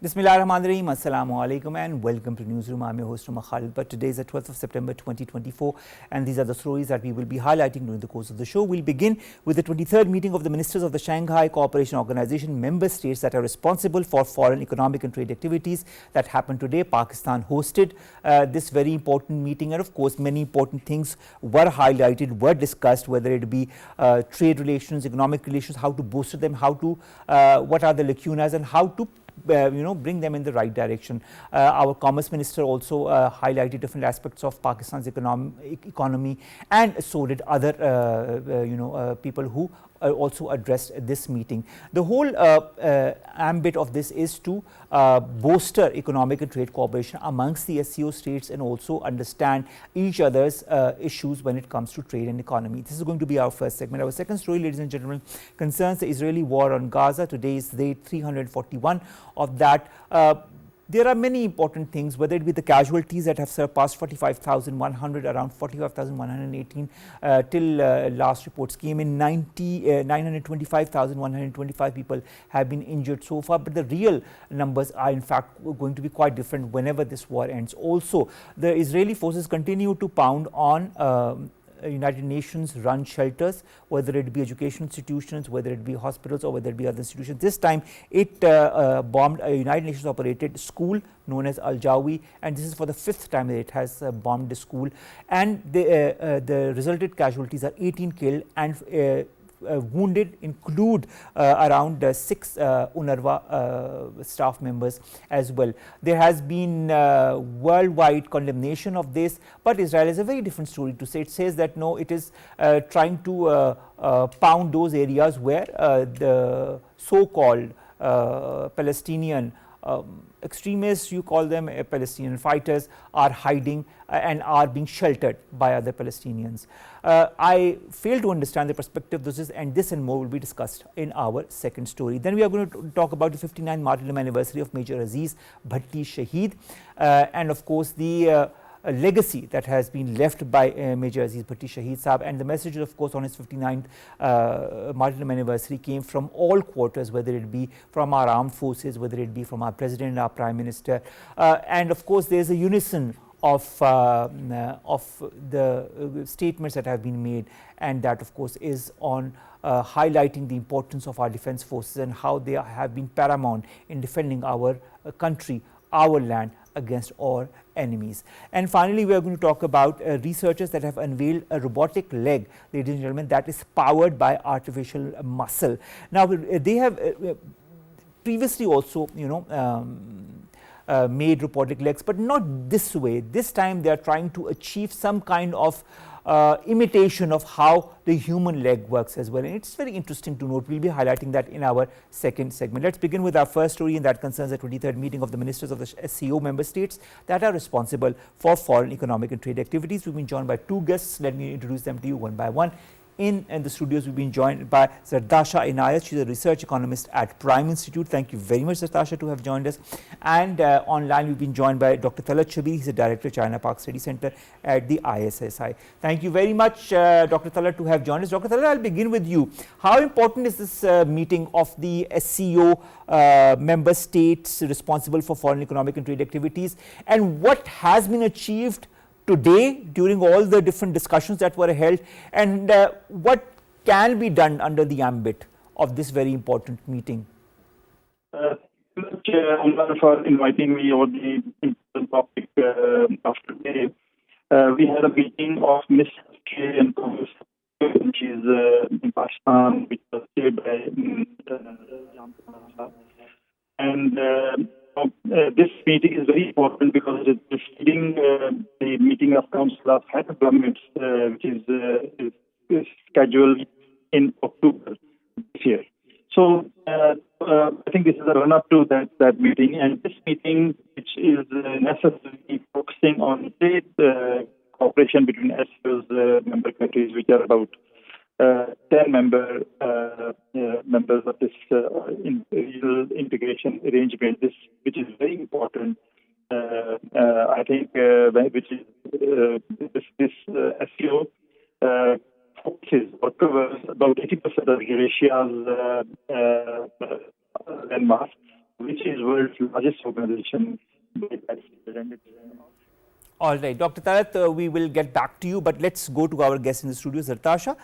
Bismillahirrahmanirrahim. Assalamu alaikum and welcome to Newsroom. I'm your host Omar Khalid. But today is the 12th of September 2024 and these are the stories that we will be highlighting during the course of the show. We'll begin with the 23rd meeting of the ministers of the Shanghai Cooperation Organization member states that are responsible for foreign economic and trade activities that happened today. Pakistan hosted this very important meeting, and of course many important things were highlighted, were discussed, whether it be trade relations, economic relations, how to bolster them, how to what are the lacunas and how to bring them in the right direction. Our Commerce Minister also highlighted different aspects of Pakistan's economy, and so did other people who also addressed this meeting. The whole ambit of this is to bolster economic and trade cooperation amongst the SCO states and also understand each other's issues when it comes to trade and economy. This is going to be our first segment. Our second story, ladies and gentlemen, concerns the Israeli war on Gaza. Today is day 341 of that. There are many important things, whether it be the casualties that have surpassed 45,100, around 45,118 till last reports came in. 925,125 people have been injured so far, but the real numbers are in fact going to be quite different whenever this war ends. Also, the Israeli forces continue to pound on United Nations run shelters, whether it be education institutions, whether it be hospitals or whether it be other institutions. This time it bombed a United Nations operated school known as Al Jawi, and this is for the fifth time that it has bombed the school, and the resulted casualties are 18 killed and wounded include around 6 UNRWA staff members as well. There has been worldwide condemnation of this, but Israel has a very different story to say. It says that no, it is trying to pound those areas where the so-called Palestinian extremists, you call them Palestinian fighters, are hiding and are being sheltered by other Palestinians. I fail to understand the perspective of this, and this and more will be discussed in our second story. Then we are going to talk about the 59th martyrdom anniversary of majorazizbhatti Shaheed, and of course the legacy that has been left by majorazizbhatti Shaheed Saab, and the message of course on his 59th martyrdom anniversary came from all quarters, whether it be from our armed forces, whether it be from our president and our prime minister, and of course there is a unison of the statements that have been made, and that of course is on highlighting the importance of our defense forces and how they have been paramount in defending our country, our land against all enemies. And finally, we are going to talk about researchers that have unveiled a robotic leg, ladies and gentlemen, that is powered by artificial muscle. Now they have previously also made robotic legs, but not this way. This time they are trying to achieve some kind of imitation of how the human leg works as well, and it's very interesting to note. We'll be highlighting that in our second segment. Let's begin with our first story, and that concerns the 23rd meeting of the ministers of the SCO member states that are responsible for foreign economic and trade activities. We've been joined by two guests. Let me introduce them to you one by one. In the studios, we've been joined by Zartasha Inayat. She's a research economist at Prime Institute. Thank you very much, Zartasha, to have joined us. And online, we've been joined by Dr. Talat. He's the director of China-Pak Study Center at the ISSI. Thank you very much, Dr. Talat, to have joined us. Dr. Talat, I'll begin with you. How important is this meeting of the SCO member states responsible for foreign economic and trade activities, and what has been achieved today during all the different discussions that were held, and what can be done under the ambit of this very important meeting? Thank you, Omar, for inviting me on the important topic of today. We had a meeting of Minister of Trade and Commerce, which is in Pakistan, which was chaired by and this meeting is very important because it is preceding the meeting of Council of Head of Governments, which is scheduled in October this year. So I think this is a run-up to that meeting, and this meeting, which is necessarily focusing on trade cooperation between SCO's member countries, which are about 10 members of this regional integration arrangement, which is very important. I think which is this SCO focuses or covers about 80% of Eurasia's landmass, which is world's largest organization by that standard. All right, Dr. Talat, we will get back to you, but let's go to our guest in the studio, Zartasha.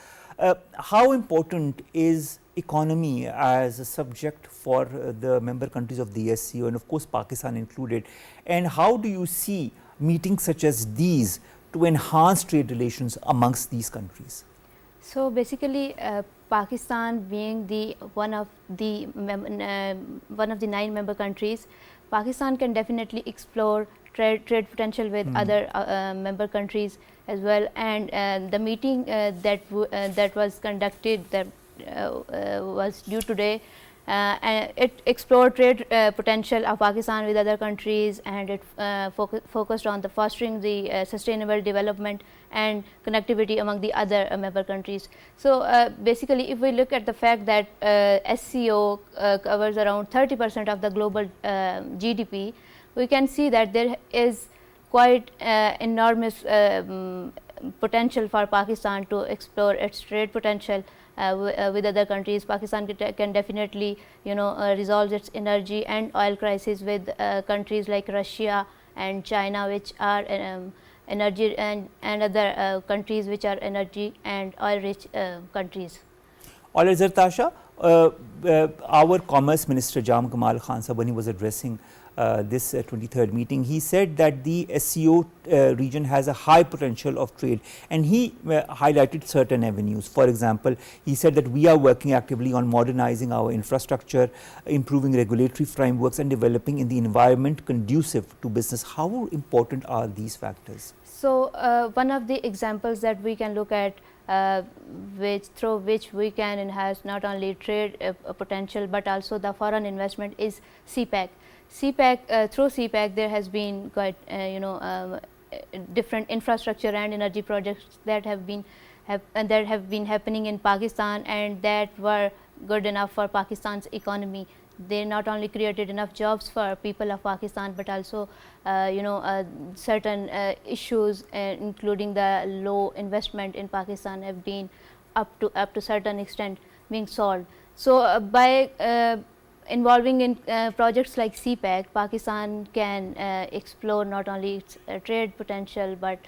How important is economy as a subject for the member countries of the SCO, and of course Pakistan included, and how do you see meetings such as these to enhance trade relations amongst these countries? So basically, Pakistan being the one of the 9 member countries, Pakistan can definitely explore trade potential with other member countries as well. And the meeting that was conducted, that was due today, and it explored trade potential of Pakistan with other countries, and it focused on the fostering the sustainable development and connectivity among the other member countries. So basically, if we look at the fact that SCO covers around 30% of the global GDP, we can see that there is quite enormous potential for Pakistan to explore its trade potential with other countries. Pakistan can definitely, resolve its energy and oil crisis with countries like Russia and China, which are energy, and other countries which are energy and oil rich countries. All right, Zartasha, our Commerce Minister Jam Kamal Khan Sahab, when he was addressing this 23rd meeting, he said that the SCO region has a high potential of trade, and he highlighted certain avenues. For example, he said that we are working actively on modernizing our infrastructure, improving regulatory frameworks, and developing in the environment conducive to business. How important are these factors? So one of the examples that we can look at, through which we can enhance not only trade potential but also the foreign investment, is CPEC. Through CPEC, there has been quite different infrastructure and energy projects that have been happening in Pakistan, and that were good enough for Pakistan's economy. They not only created enough jobs for people of Pakistan, but also certain issues, including the low investment in Pakistan, have been up to certain extent being solved. So by involving in projects like CPEC, Pakistan can explore not only its trade potential, but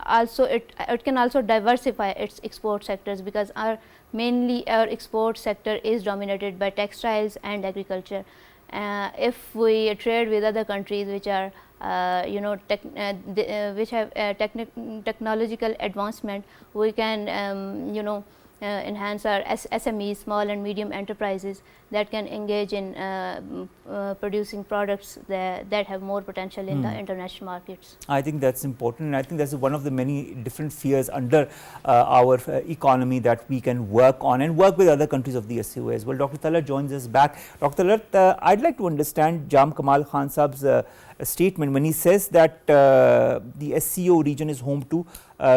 also it can also diversify its export sectors, because mainly our export sector is dominated by textiles and agriculture. If we trade with other countries which are which have technological advancement, we can enhance our SMEs, small and medium enterprises, that can engage in producing products that have more potential in the international markets. I think that's important, and I think that's one of the many different spheres under our economy that we can work on and work with other countries of the SCO as well. Dr. Talat joins us back. Dr. Talat, I'd like to understand Jam Kamal Khan Saab's statement when he says that the SCO region is home to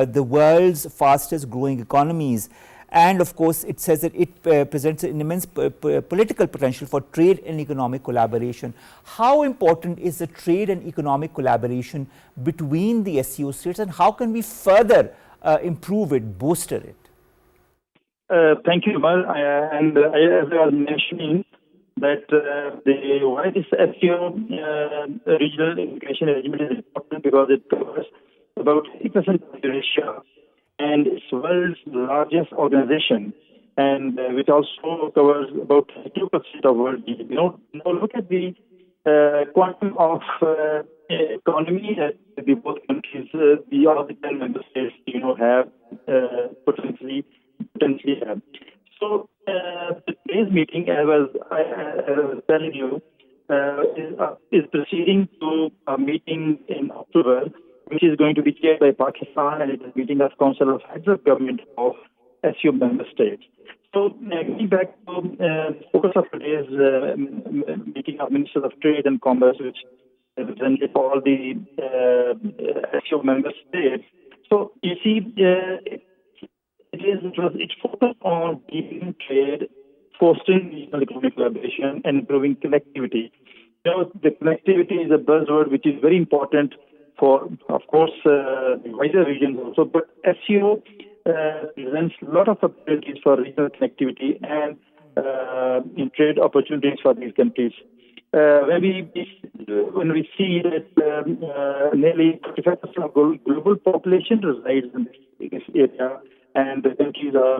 the world's fastest growing economies. And of course, it says that it presents an immense political potential for trade and economic collaboration. How important is the trade and economic collaboration between the SCO states, and how can we further improve it, bolster it? Thank you, Omar. And as I was mentioning, that why this SCO regional integration arrangement is important, because it covers about 80% of Eurasia, and it's the world's largest organization, and which also covers about 2% of world GDP. Now look at the quantum of economy that the both countries, all the 10 member states, have potentially have. So today's meeting, as I was telling you, is proceeding to a meeting in October, which is going to be chaired by Pakistan, and it is meeting of Council of Heads of Government of SCO member states. So getting back to the focus of today's meeting of Ministers of Trade and Commerce, which represented all the SCO member states. So you see, it focused on deepening trade, fostering regional economic collaboration, and improving connectivity. The connectivity is a buzzword which is very important for, of course, the wider regions also, but SCO presents a lot of opportunities for regional connectivity and in trade opportunities for these countries. when we see that nearly 35% of global population resides in this area, and the countries are,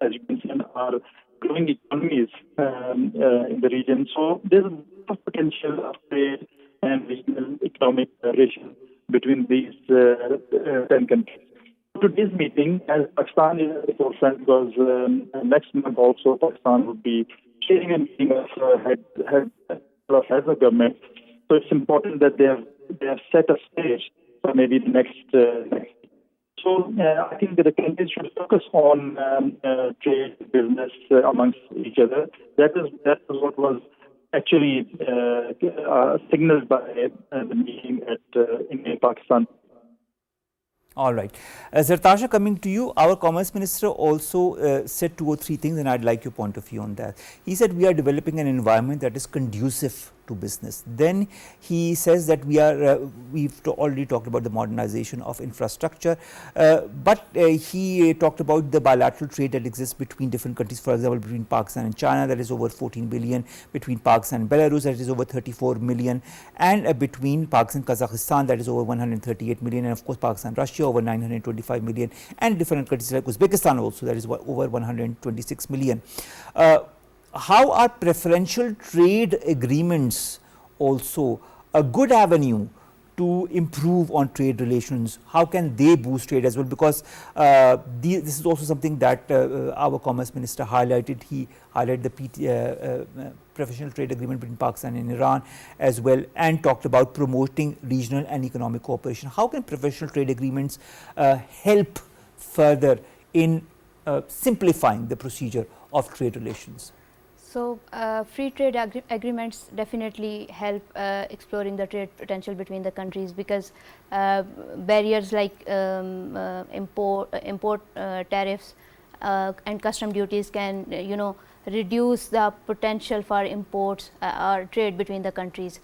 as you mentioned, are growing economies in the region. So there's a lot of potential of trade and regional economic cooperation between these 10 countries. Today's meeting, as Pakistan is at the forefront, because next month also Pakistan would be chairing a meeting of heads of government. So it's important that they have set a stage for maybe the next. So I think that the countries should focus on trade, business amongst each other. That is what was actually signaled by the meeting in Pakistan. All right. Zartasha, coming to you, our Commerce Minister also said 2 or 3 things, and I'd like your point of view on that. He said we are developing an environment that is conducive to business. Then he says that we've already talked about the modernization of infrastructure, but he talked about the bilateral trade that exists between different countries, for example, between Pakistan and China, that is over 14 billion, between Pakistan and Belarus, that is over 34 million, and between Pakistan and Kazakhstan, that is over 138 million, and of course Pakistan, Russia, over 925 million, and different countries like Uzbekistan also, that is over 126 million. How are preferential trade agreements also a good avenue to improve on trade relations? How can they boost trade as well? Because this is also something that our Commerce Minister highlighted. He highlighted the preferential trade agreement between Pakistan and Iran as well, and talked about promoting regional and economic cooperation. How can preferential trade agreements help further in simplifying the procedure of trade relations? So, free trade agreements definitely help exploring the trade potential between the countries, because barriers like import tariffs and custom duties can, reduce the potential for imports or trade between the countries.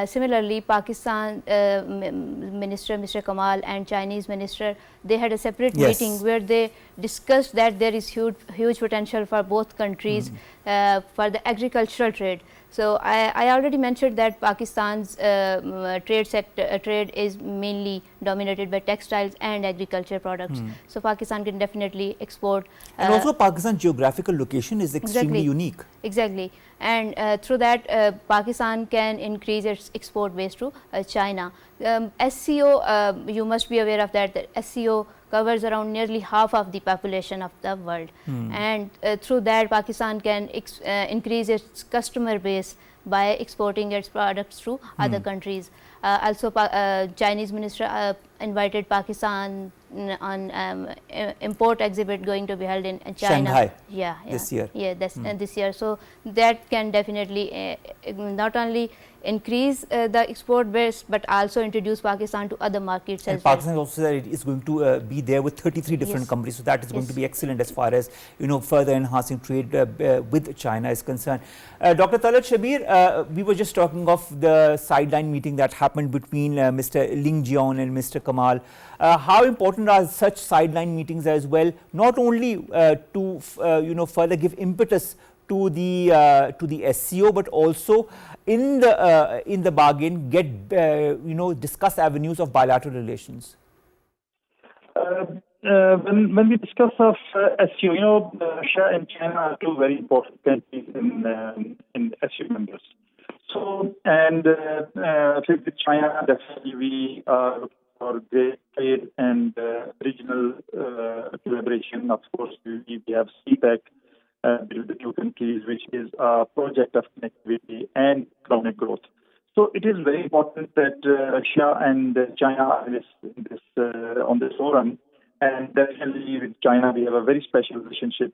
Similarly, Pakistan Minister Mr. Kamal and Chinese Minister, they had a separate meeting where they discussed that there is huge potential for both countries for the agricultural trade. So I already mentioned that Pakistan's trade is mainly dominated by textiles and agriculture products. So Pakistan can definitely export. And also Pakistan's geographical location is extremely unique. Exactly. And through that, Pakistan can increase its export base to China. SCO, you must be aware of that SCO covers around nearly half of the population of the world. And through that, Pakistan can increase its customer base by exporting its products to other countries. Also, Chinese minister invited Pakistan on import exhibit going to be held in China. Shanghai. This year. This year. So that can definitely not only increase the export base, but also introduce Pakistan to other markets as well. Pakistan also said it is going to be there with 33 different companies, so that is going to be excellent as far as further enhancing trade with China is concerned. Dr. Talat, Shabbir, we were just talking of the sideline meeting that happened between Mr. Ling Jian and Mr. Kamal. How important are such sideline meetings as well, not only to further give impetus to the SCO, but also in the bargain get discuss avenues of bilateral relations? When we discuss of SCO, Russia and China are two very important countries in SCO members. So, and with China, definitely we are looking for great trade and regional collaboration. Of course, we have CPEC between the two countries, which is a project of connectivity and economic growth. So it is very important that Russia and China are on this forum. And definitely with China, we have a very special relationship,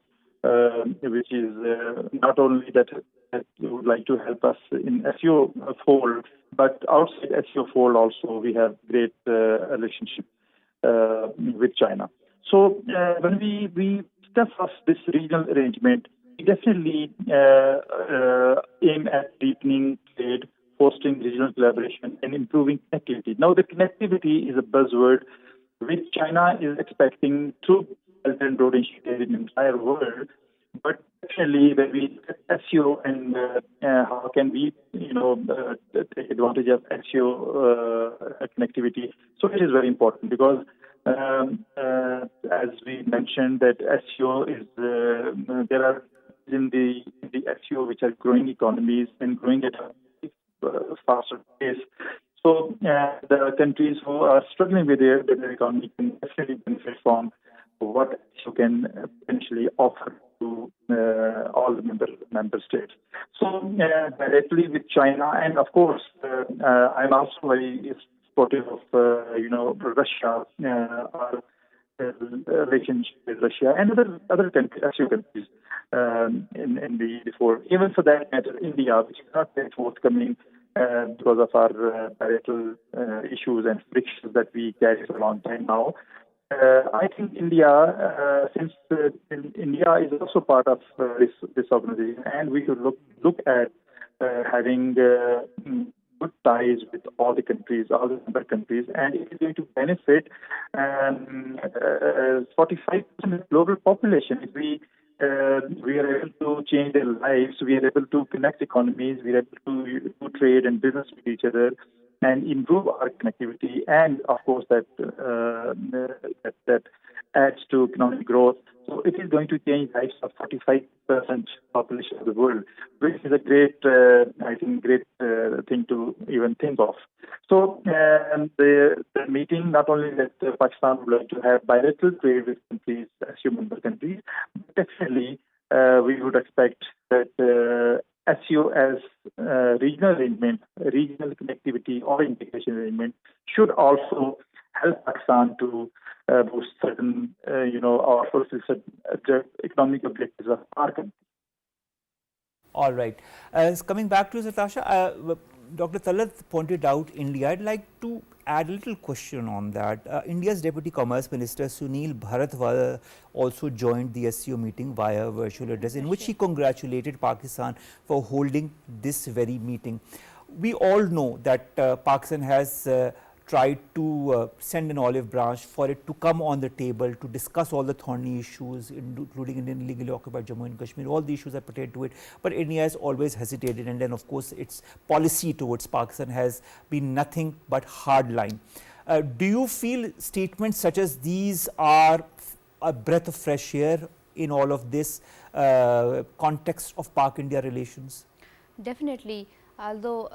which is not only that they would like to help us in SCO fold, but outside SCO fold also we have great relationship with China. So when we discuss of this regional arrangement, we definitely aim at deepening trade, fostering regional collaboration, and improving connectivity. Now, the connectivity is a buzzword which China is expecting through Belt and Road Initiative in the entire world But definitely, when we look at SEO and how can we, take advantage of SEO connectivity, so it is very important because, as we mentioned, that SEO is there are in the SEO which are growing economies and growing at a faster pace. So the countries who are struggling with their economy can definitely benefit from what you can potentially offer to all the member states. So directly with China, and of course, I'm also very supportive of Russia, our relationship with Russia and other countries, Asian countries in the before. Even for that matter, India, which is not very forthcoming because of our bilateral issues and frictions that we carry for a long time now. I think India, since India is also part of this organization, and we should look at having good ties with all the countries, all the member countries, and it is going to benefit 45% of global population. If we are able to change their lives, we are able to connect economies, we are able to do trade and business with each other, and improve our connectivity, and of course that adds to economic growth. So it is going to change lives of 45% population of the world, which is a great thing to even think of. So the meeting, not only that Pakistan would like to have bilateral trade with countries, as member countries, but definitely we would expect that SCO as regional arrangement, regional connectivity or integration arrangement should also help Pakistan to boost certain, or fulfill certain economic objectives of our country. All right. Coming back to Zartasha, Dr. Talat pointed out India. I'd like to add a little question on that. India's Deputy Commerce Minister Sunil Bharatwal also joined the SCO meeting via virtual address, in which he congratulated Pakistan for holding this very meeting. We all know that Pakistan has tried to send an olive branch for it to come on the table to discuss all the thorny issues, including Indian illegally occupied Jammu and Kashmir, all the issues that pertain to it. But India has always hesitated, and then of course its policy towards Pakistan has been nothing but hard line. Do you feel statements such as these are a breath of fresh air in all of this context of Pak-India relations? Definitely, although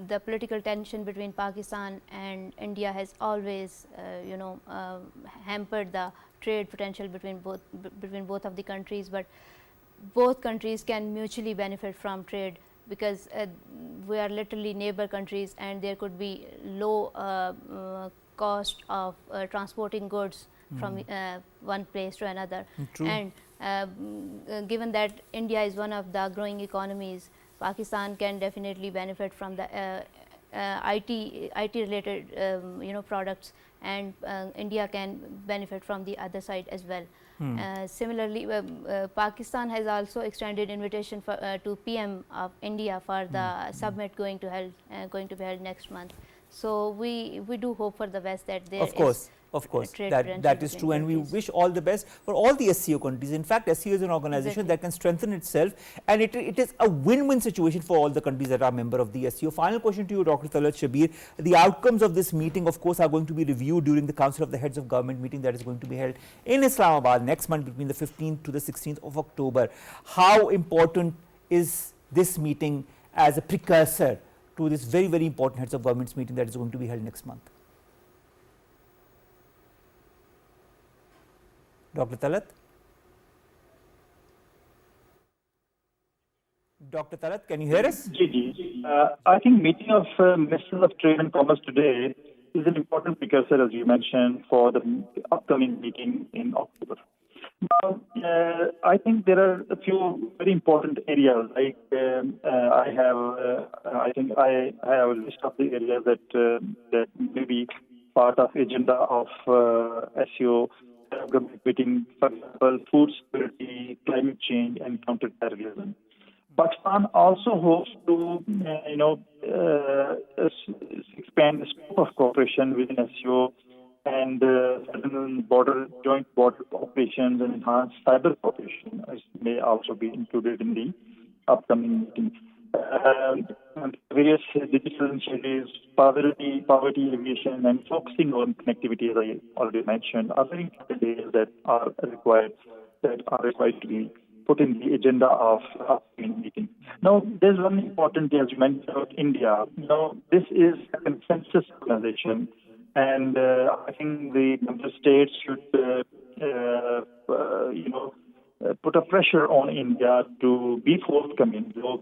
the political tension between Pakistan and India has always, hampered the trade potential between both of the countries. But both countries can mutually benefit from trade, because we are literally neighbor countries, and there could be low cost of transporting goods from one place to another. True. And given that India is one of the growing economies, Pakistan can definitely benefit from the IT related products, and India can benefit from the other side as well. Similarly, Pakistan has also extended invitation to PM of India for the summit going to be held next month. So we do hope for the best that there is. Of course, that is true, and we wish all the best for all the SCO countries. In fact, SCO is an organization that can strengthen itself, and it is a win-win situation for all the countries that are member of the SCO. Final question to you, Dr. Talat, Shabbir. The outcomes of this meeting, of course, are going to be reviewed during the Council of the Heads of Government meeting that is going to be held in Islamabad next month between the 15th to the 16th of October. How important is this meeting as a precursor to this very, very important Heads of Governments meeting that is going to be held next month? Dr. Talat? Dr. Talat, can you hear us? I think meeting of Ministers of Trade and Commerce today is an important precursor, as you mentioned, for the upcoming meeting in October. Now, I think there are a few very important areas. Like I have a list of the areas that may be part of agenda of SEO meeting, for example, food security, climate change, and counter-terrorism. Pakistan also hopes to, expand the scope of cooperation within SEO and certain joint border operations and enhanced cyber cooperation may also be included in the upcoming meeting. And various digital initiatives, poverty alleviation, and focusing on connectivity, as I already mentioned, are very important areas that are required to be put in the agenda of upcoming meeting. Now, there's one important thing, as you mentioned about India. This is a consensus organization, and I think the member states should, put a pressure on India to be forthcoming. That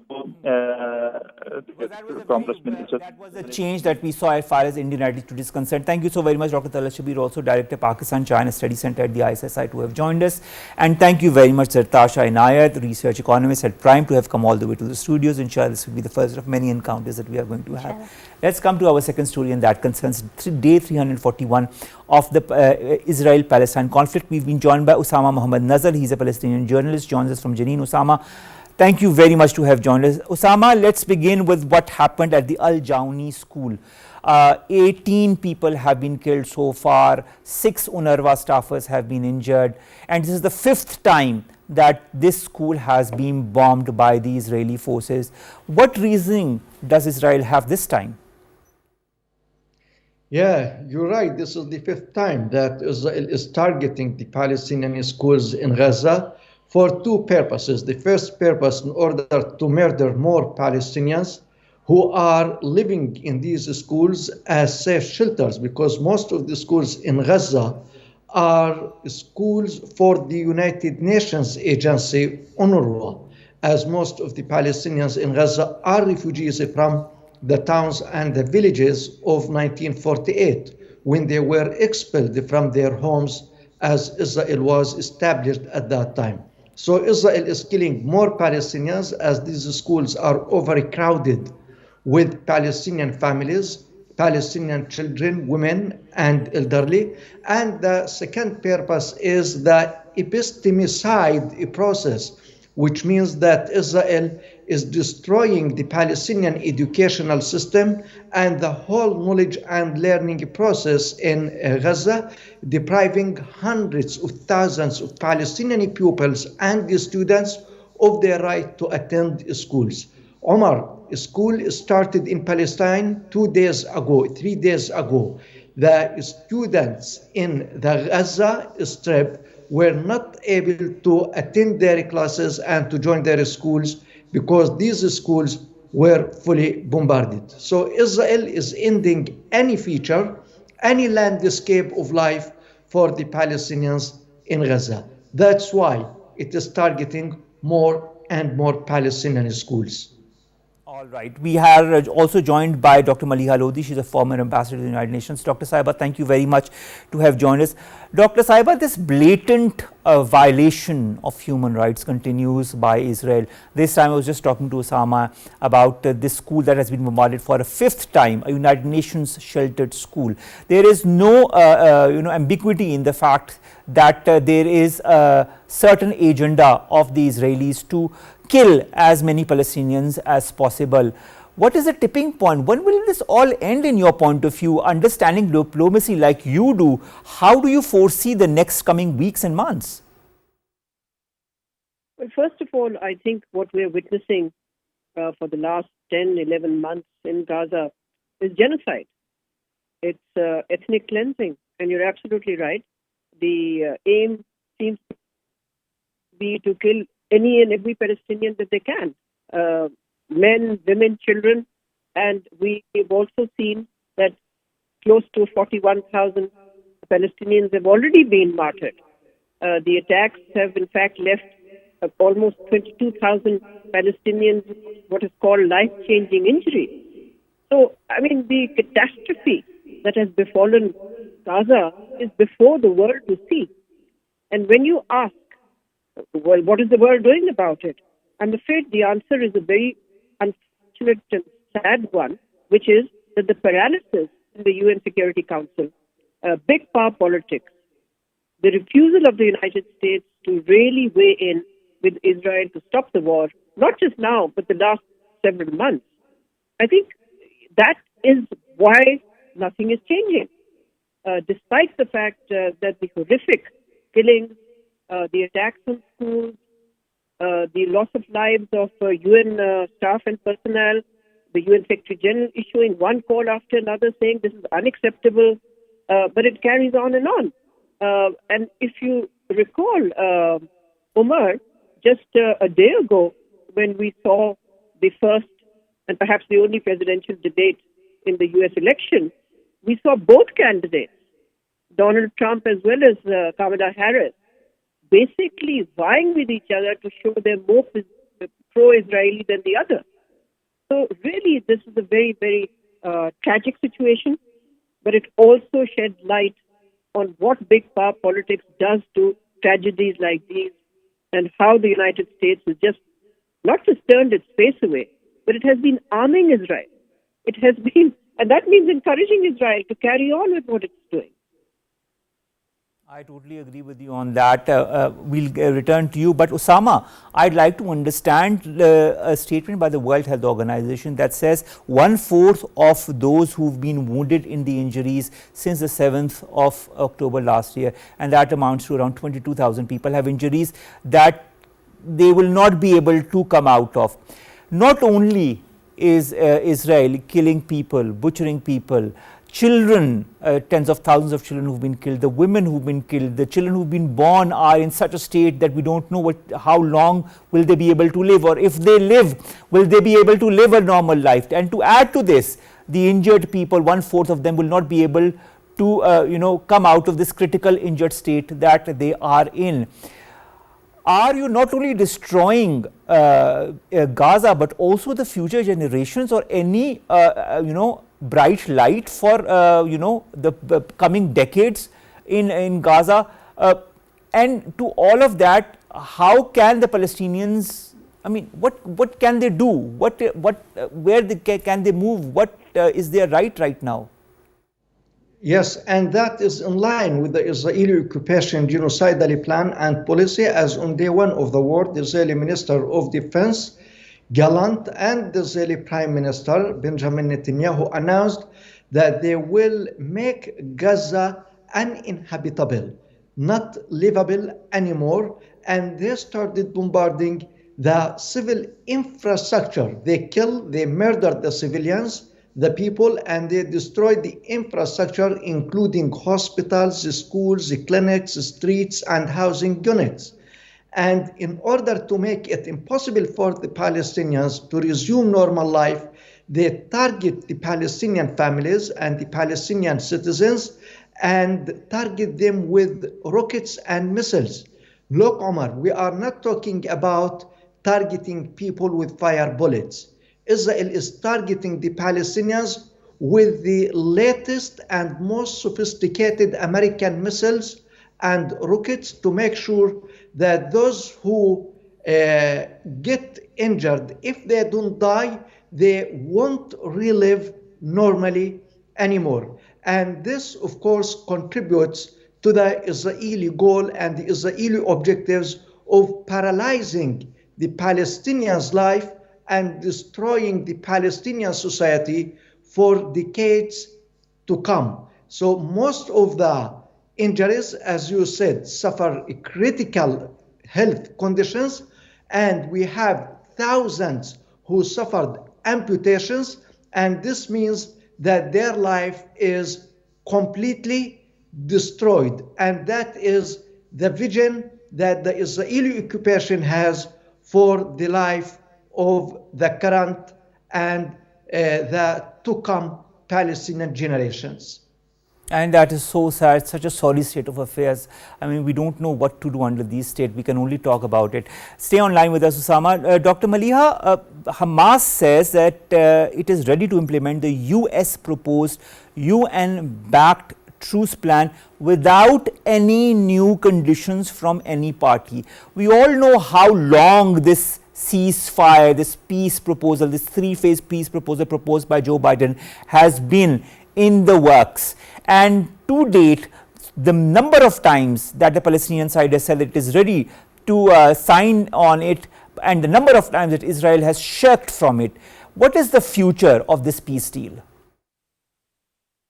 was a change that we saw as far as Indian attitude is concerned. Thank you so very much, Dr. Talat, Shabbir, also Director, Pakistan-China Study Center at the ISSI, to have joined us. And thank you very much, Zartasha, Inayat, Research Economist at Prime, to have come all the way to the studios. Inshallah, this will be the first of many encounters that we are going to have. Let's come to our second story, and that concerns day 341 of the Israel-Palestine conflict. We've been joined by Osama Muhammad Nazzal. He's a Palestinian journalist, joins us from Jenin. Osama, thank you very much to have joined us. Osama, let's begin with what happened at the Al Jawni school. 18 people have been killed so far, 6 UNRWA staffers have been injured, and this is the 5th time that this school has been bombed by the Israeli forces. What reasoning does Israel have this time? Yeah, you're right. This is the 5th time that Israel is targeting the Palestinian schools in Gaza for 2 purposes. The first purpose, in order to murder more Palestinians who are living in these schools as safe shelters, because most of the schools in Gaza are schools for the United Nations agency, UNRWA, as most of the Palestinians in Gaza are refugees from the towns and the villages of 1948, when they were expelled from their homes as Israel was established at that time. So Israel is killing more Palestinians as these schools are overcrowded with Palestinian families, Palestinian children, women, and elderly. And the second purpose is the epistemicide process, which means that Israel is destroying the Palestinian educational system and the whole knowledge and learning process in Gaza, depriving hundreds of thousands of Palestinian pupils and students of their right to attend schools. Omar, school started in Palestine 3 days ago. The students in the Gaza Strip were not able to attend their classes and to join their schools because these schools were fully bombarded. So Israel is ending any feature, any landscape of life for the Palestinians in Gaza. That's why it is targeting more and more Palestinian schools. All right. We are also joined by Dr. Maleeha Lodhi. She's a former ambassador to the United Nations. Dr. Saiba, thank you very much to have joined us. Dr. Saiba, this blatant violation of human rights continues by Israel. This time I was just talking to Osama about this school that has been bombarded for a 5th time, a United Nations sheltered school. There is no ambiguity in the fact that there is a certain agenda of the Israelis to kill as many Palestinians as possible. What is the tipping point? When will this all end in your point of view? Understanding diplomacy like you do, how do you foresee the next coming weeks and months? Well, first of all, I think what we're witnessing for the last 10, 11 months in Gaza is genocide. It's ethnic cleansing, and you're absolutely right. The aim seems to be to kill any and every Palestinian that they can, men, women, children, and we've also seen that close to 41,000 Palestinians have already been martyred. The attacks have in fact left almost 22,000 Palestinians what is called life-changing injuries. So, I mean, the catastrophe that has befallen Gaza is before the world to see. And when you ask, well, what is the world doing about it? I'm afraid the answer is a very unfortunate and sad one, which is that the paralysis in the UN Security Council, big power politics, the refusal of the United States to really weigh in with Israel to stop the war, not just now, but the last several months. I think that is why nothing is changing. despite the fact that the horrific killings, the attacks on schools, the loss of lives of UN staff and personnel, the UN Secretary General issuing one call after another saying this is unacceptable, but it carries on and on. And if you recall, Omar, just a day ago, when we saw the first and perhaps the only presidential debate in the US election, we saw both candidates, Donald Trump as well as Kamala Harris, basically vying with each other to show they're more pro-Israeli than the other. So really, this is a very, very tragic situation, but it also sheds light on what big power politics does to tragedies like these, and how the United States has just not just turned its face away, but it has been arming Israel. It has been, and that means encouraging Israel to carry on with what it's doing. I totally agree with you on that. We'll return to you. But Osama, I'd like to understand a statement by the World Health Organization that says 1/4 of those who've been wounded in the injuries since the 7th of October last year, and that amounts to around 22,000 people, have injuries that they will not be able to come out of. Not only is Israel killing people, butchering people, children, tens of thousands of children who've been killed, the women who've been killed, the children who've been born are in such a state that we don't know how long will they be able to live, or if they live, will they be able to live a normal life. And to add to this, the injured people, 1/4 of them will not be able to come out of this critical injured state that they are in. Are you not only destroying Gaza, but also the future generations, or any bright light for the coming decades in Gaza? And to all of that, how can the Palestinians, I mean, what can they do? Can they move? What is their right now? Yes, and that is in line with the Israeli occupation genocidal plan and policy, as on day one of the war, the Israeli Minister of Defense, Gallant, and the Israeli Prime Minister, Benjamin Netanyahu, announced that they will make Gaza uninhabitable, not livable anymore, and they started bombarding the civil infrastructure. They murdered the civilians, the people, and they destroyed the infrastructure, including hospitals, schools, clinics, streets, and housing units. And in order to make it impossible for the Palestinians to resume normal life, they target the Palestinian families and the Palestinian citizens and target them with rockets and missiles. Look, Omar, we are not talking about targeting people with fire bullets. Israel is targeting the Palestinians with the latest and most sophisticated American missiles and rockets to make sure that those who get injured, if they don't die, they won't relive normally anymore. And this, of course, contributes to the Israeli goal and the Israeli objectives of paralyzing the Palestinians' life and destroying the Palestinian society for decades to come. So most of the injuries, as you said, suffer critical health conditions, and we have thousands who suffered amputations, and this means that their life is completely destroyed. And that is the vision that the Israeli occupation has for the life of the current and the to come Palestinian generations. And that is so sad, such a sorry state of affairs. I mean, we don't know what to do under these state. We can only talk about it. Stay online with us, Osama. Dr. Maleeha, Hamas says that it is ready to implement the US proposed UN-backed truce plan without any new conditions from any party. We all know how long this ceasefire, this peace proposal, this three-phase peace proposal proposed by Joe Biden has been in the works. And to date, the number of times that the Palestinian side has said it is ready to sign on it, and the number of times that Israel has shirked from it. What is the future of this peace deal?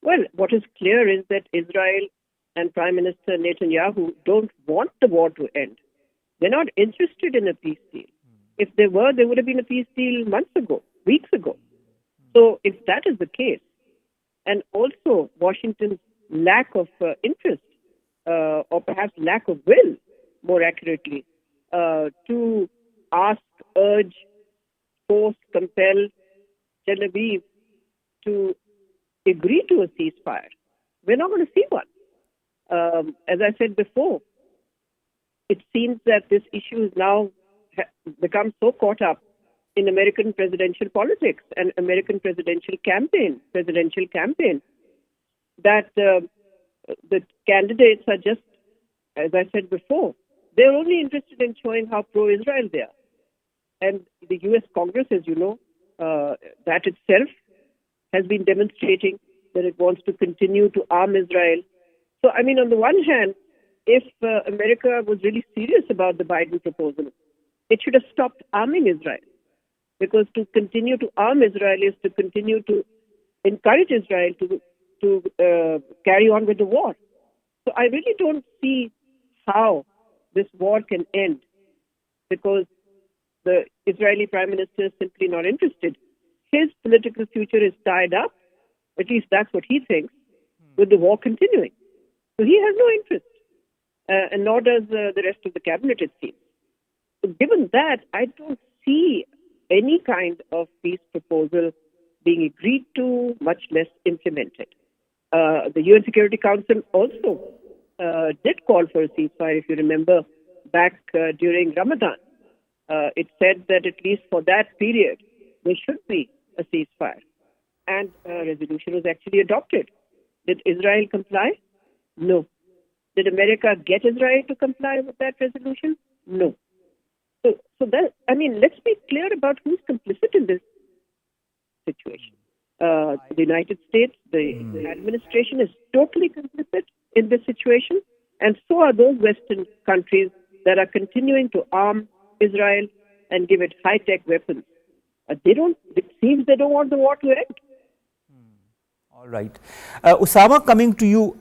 Well, what is clear is that Israel and Prime Minister Netanyahu don't want the war to end. They're not interested in a peace deal. If they were, there would have been a peace deal months ago, weeks ago. So if that is the case, and also Washington's lack of interest, or perhaps lack of will, more accurately, to ask, urge, force, compel Tel Aviv to agree to a ceasefire, we're not going to see one. As I said before, it seems that this issue has now become so caught up in American presidential politics and American presidential campaign, that the candidates are just, as I said before, they're only interested in showing how pro-Israel they are. And the U.S. Congress, as you know, that itself has been demonstrating that it wants to continue to arm Israel. So, I mean, on the one hand, if America was really serious about the Biden proposal, it should have stopped arming Israel. Because to continue to arm Israel is to continue to encourage Israel to carry on with the war. So I really don't see how this war can end, because the Israeli Prime Minister is simply not interested. His political future is tied up, at least that's what he thinks, with the war continuing. So he has no interest, and nor does the rest of the cabinet, it seems. So given that, I don't see any kind of peace proposal being agreed to, much less implemented. The UN Security Council also did call for a ceasefire, if you remember, back during Ramadan. It said that at least for that period, there should be a ceasefire. And a resolution was actually adopted. Did Israel comply? No. Did America get Israel to comply with that resolution? No. So that, I mean, let's be clear about who's complicit in this situation. The United States, the administration is totally complicit in this situation, and so are those Western countries that are continuing to arm Israel and give it high-tech weapons. It seems they don't want the war to end. All right. Osama, coming to you,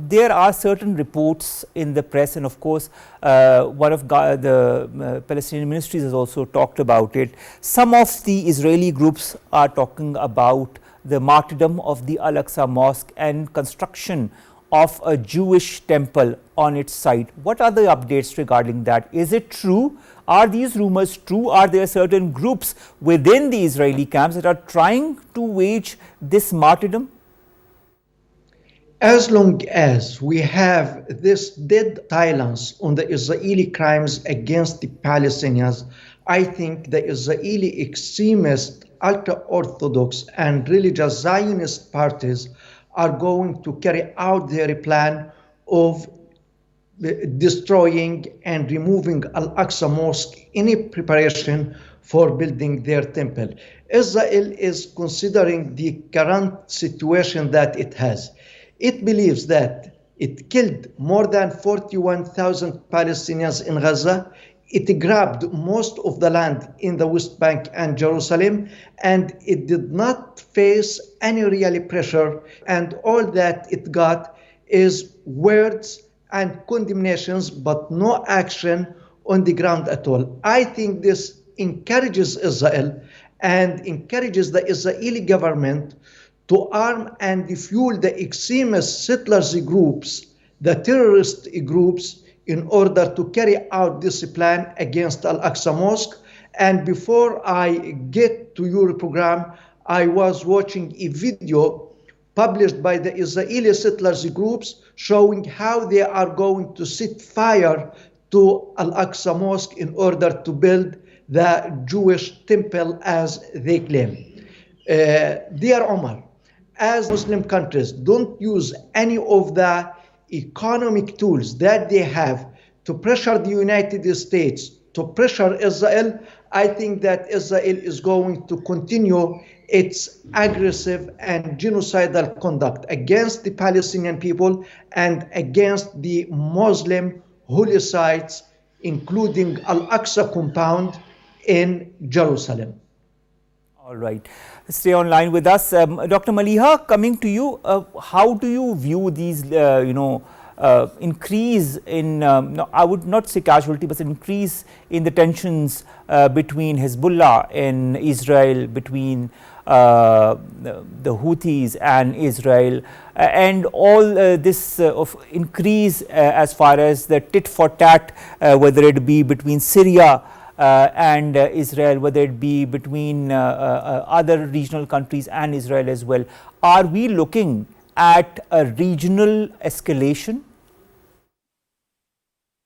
there are certain reports in the press, and of course, one of the Palestinian ministries has also talked about it. Some of the Israeli groups are talking about the martyrdom of the Al-Aqsa Mosque and construction of a Jewish temple on its site. What are the updates regarding that? Is it true? Are these rumors true? Are there certain groups within the Israeli camps that are trying to wage this martyrdom? As long as we have this dead silence on the Israeli crimes against the Palestinians, I think the Israeli extremist, ultra-Orthodox and religious Zionist parties are going to carry out their plan of destroying and removing Al-Aqsa Mosque in preparation for building their temple. Israel is considering the current situation that it has. It believes that it killed more than 41,000 Palestinians in Gaza. It grabbed most of the land in the West Bank and Jerusalem, and it did not face any real pressure, and all that it got is words and condemnations, but no action on the ground at all. I think this encourages Israel and encourages the Israeli government to arm and fuel the extremist settlers groups, the terrorist groups, in order to carry out this plan against Al-Aqsa Mosque. And before I get to your program, I was watching a video published by the Israeli settlers groups showing how they are going to set fire to Al-Aqsa Mosque in order to build the Jewish temple as they claim. Dear Omar, as Muslim countries don't use any of the economic tools that they have to pressure the United States, to pressure Israel, I think that Israel is going to continue its aggressive and genocidal conduct against the Palestinian people and against the Muslim holy sites, including Al-Aqsa compound in Jerusalem. All right. Stay online with us. Dr. Maleeha, coming to you, how do you view these, increase in, no, I would not say casualty, but increase in the tensions between Hezbollah in Israel, between the Houthis and Israel, and all this of increase as far as the tit for tat, whether it be between Syria and Israel, whether it be between other regional countries and Israel as well. Are we looking at a regional escalation?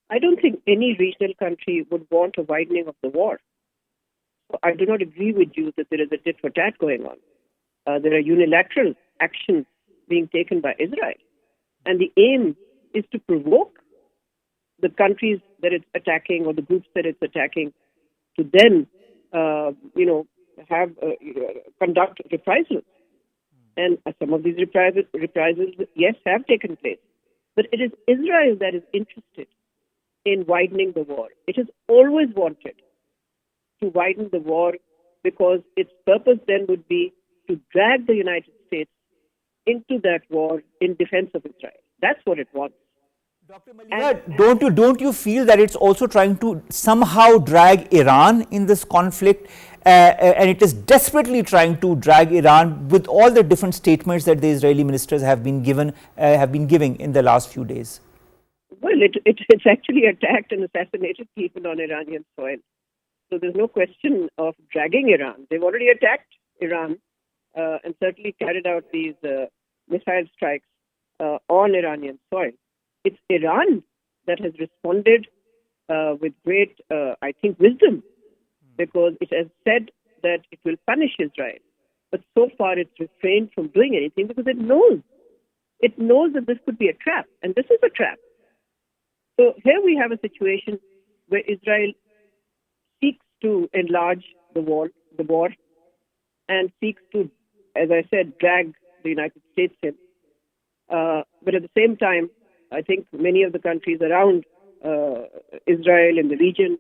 I don't think any regional country would want a widening of the war. So I do not agree with you that there is a tit for tat going on. There are unilateral actions being taken by Israel. And the aim is to provoke the countries that it's attacking or the groups that it's attacking to then, conduct reprisals. And some of these reprisals, yes, have taken place. But it is Israel that is interested in widening the war. It has always wanted to widen the war because its purpose then would be to drag the United States into that war in defense of Israel. That's what it wants. Dr. Maleeha, don't you feel that it's also trying to somehow drag Iran in this conflict, and it is desperately trying to drag Iran with all the different statements that the Israeli ministers have been giving in the last few days? Well, it's actually attacked and assassinated people on Iranian soil. So there's no question of dragging Iran. They've already attacked Iran and certainly carried out these missile strikes on Iranian soil. It's Iran that has responded with great, wisdom, because it has said that it will punish Israel. But so far it's refrained from doing anything because it knows that this could be a trap, and this is a trap. So here we have a situation where Israel seeks to enlarge the war and seeks to, as I said, drag the United States in. But at the same time, I think many of the countries around Israel in the region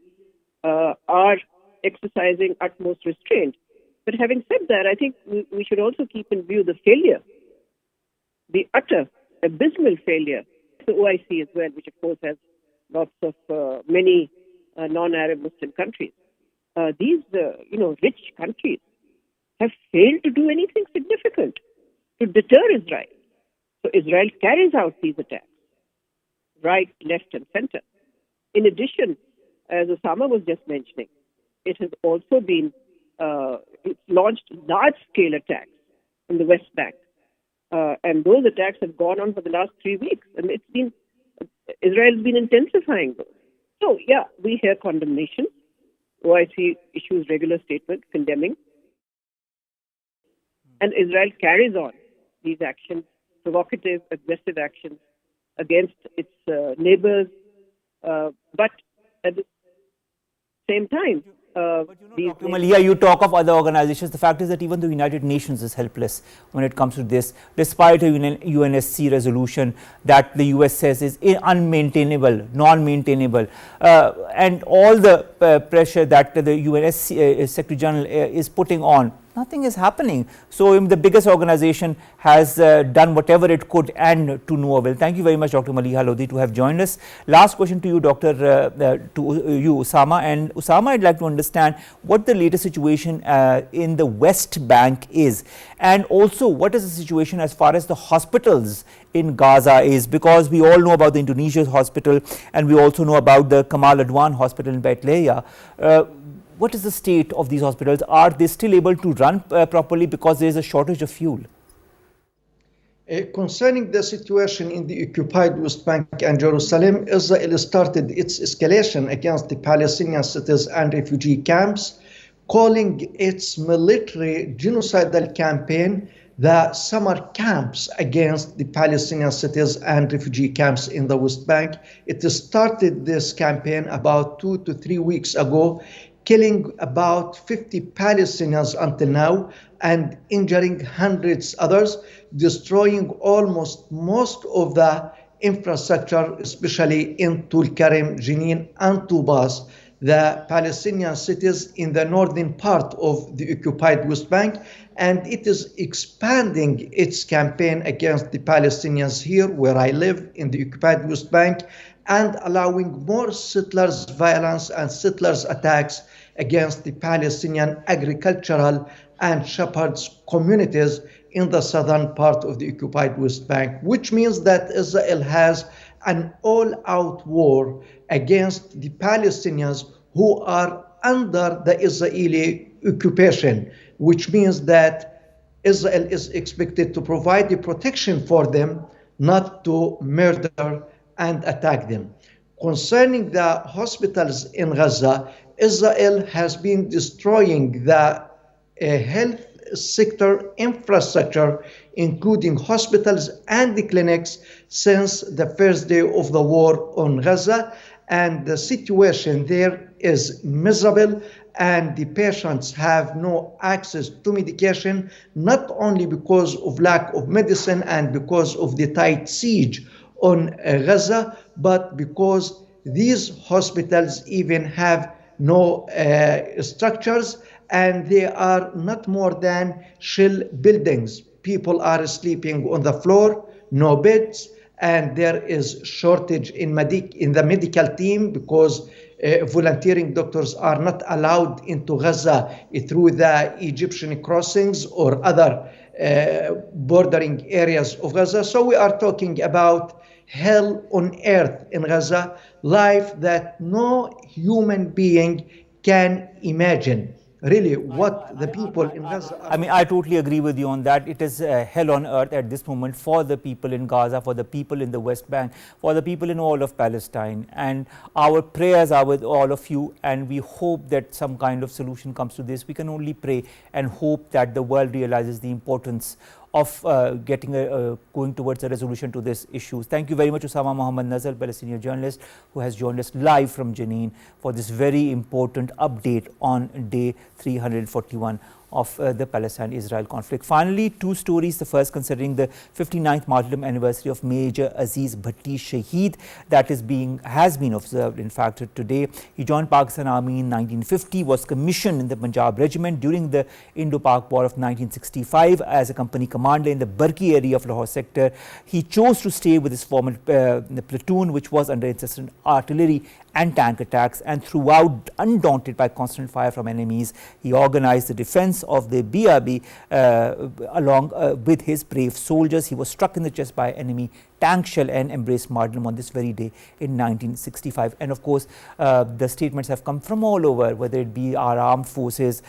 are exercising utmost restraint. But having said that, I think we should also keep in view the failure, the utter abysmal failure, the OIC as well, which of course has lots of many non-Arab Muslim countries. These, rich countries have failed to do anything significant to deter Israel. So Israel carries out these attacks, right, left, and center. In addition, as Osama was just mentioning, it has also been it's launched large-scale attacks in the West Bank, and those attacks have gone on for the last 3 weeks, and Israel's been intensifying those. So, yeah, we hear condemnation. OIC issues regular statements condemning. And Israel carries on these actions, provocative, aggressive actions against its neighbors. But at the same time, Dr. Maleeha, you talk of other organizations. The fact is that even the United Nations is helpless when it comes to this, despite a UNSC resolution that the US says is unmaintainable, non-maintainable, and all the pressure that the UNSC Secretary General is putting on. Nothing is happening. So the biggest organization has done whatever it could and to no avail. Thank you very much, Dr. Maleeha Lodhi, to have joined us. Last question to you, Osama. And Osama, I'd like to understand what the latest situation in the West Bank is, and also what is the situation as far as the hospitals in Gaza is, because we all know about the Indonesia's hospital and we also know about the Kamal Adwan hospital in Bethlehem. What is the state of these hospitals? Are they still able to run properly because there is a shortage of fuel? Concerning the situation in the occupied West Bank and Jerusalem, Israel started its escalation against the Palestinian cities and refugee camps, calling its military genocidal campaign the summer camps against the Palestinian cities and refugee camps in the West Bank. It started this campaign about 2 to 3 weeks ago, killing about 50 Palestinians until now and injuring hundreds others, destroying almost most of the infrastructure, especially in Tulkarem, Jenin, and Tubas. the Palestinian cities in the northern part of the occupied West Bank, and it is expanding its campaign against the Palestinians here where I live in the occupied West Bank, and allowing more settlers violence and settlers attacks against the Palestinian agricultural and shepherds communities in the southern part of the occupied West Bank, which means that Israel has an all-out war against the Palestinians who are under the Israeli occupation, which means that Israel is expected to provide the protection for them, not to murder and attack them. Concerning the hospitals in Gaza, Israel has been destroying the health sector infrastructure, including hospitals and the clinics, since the first day of the war on Gaza, and the situation there is miserable, and the patients have no access to medication, not only because of lack of medicine and because of the tight siege on Gaza, but because these hospitals even have no structures, and they are not more than shell buildings. People are sleeping on the floor, no beds, and there is shortage in the medical team because volunteering doctors are not allowed into Gaza through the Egyptian crossings or other bordering areas of Gaza. So we are talking about hell on earth in Gaza, life that no human being can imagine. Really, what the people in Gaza are... I mean, I totally agree with you on that. It is hell on earth at this moment for the people in Gaza, for the people in the West Bank, for the people in all of Palestine. And our prayers are with all of you, and we hope that some kind of solution comes to this. We can only pray and hope that the world realizes the importance of going towards a resolution to this issue. Thank you very much, Osama Mohammed Nazzal, Palestinian journalist, who has joined us live from Jenin for this very important update on day 341 of the Palestine-Israel conflict. Finally, two stories. The first concerning the 59th martyrdom anniversary of Major Azizbhatti Shaheed that has been observed, in fact, today. He joined Pakistan Army in 1950, was commissioned in the Punjab Regiment during the Indo-Pak War of 1965 as a company commander in the Barki area of Lahore sector. He chose to stay with his former platoon, which was under incessant artillery and tank attacks, and throughout, undaunted by constant fire from enemies, he organized the defense of the BRB along with his brave soldiers. He was struck in the chest by enemy tank shell and embraced martyrdom on this very day in 1965. And of course, the statements have come from all over, whether it be our armed forces,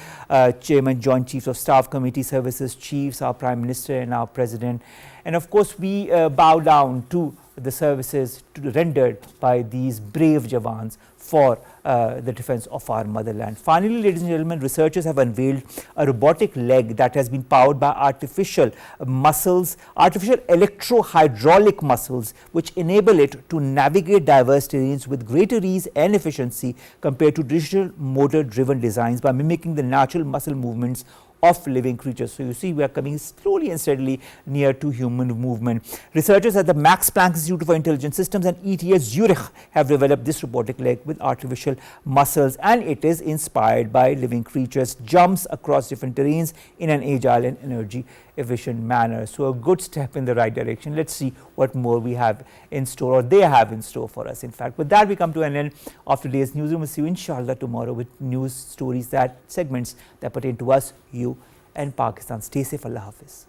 chairman, joint chiefs of staff, committee services chiefs, our prime minister and our president. And of course, we bow down to the services rendered by these brave Jawans for the defense of our motherland. Finally, ladies and gentlemen, researchers have unveiled a robotic leg that has been powered by artificial muscles, artificial electro-hydraulic muscles, which enable it to navigate diverse terrains with greater ease and efficiency compared to traditional motor-driven designs by mimicking the natural muscle movements of living creatures. So you see, we are coming slowly and steadily near to human movement. Researchers at the Max Planck Institute for Intelligent Systems and ETH Zurich have developed this robotic leg with artificial muscles, and it is inspired by living creatures, jumps across different terrains in an agile and energy efficient manner. So a good step in the right direction. Let's see what more we have in store, or they have in store for us. In fact, with that, we come to an end of today's newsroom. We'll see you inshallah tomorrow with news stories, segments that pertain to us, you and Pakistan. Stay safe. Allah Hafiz.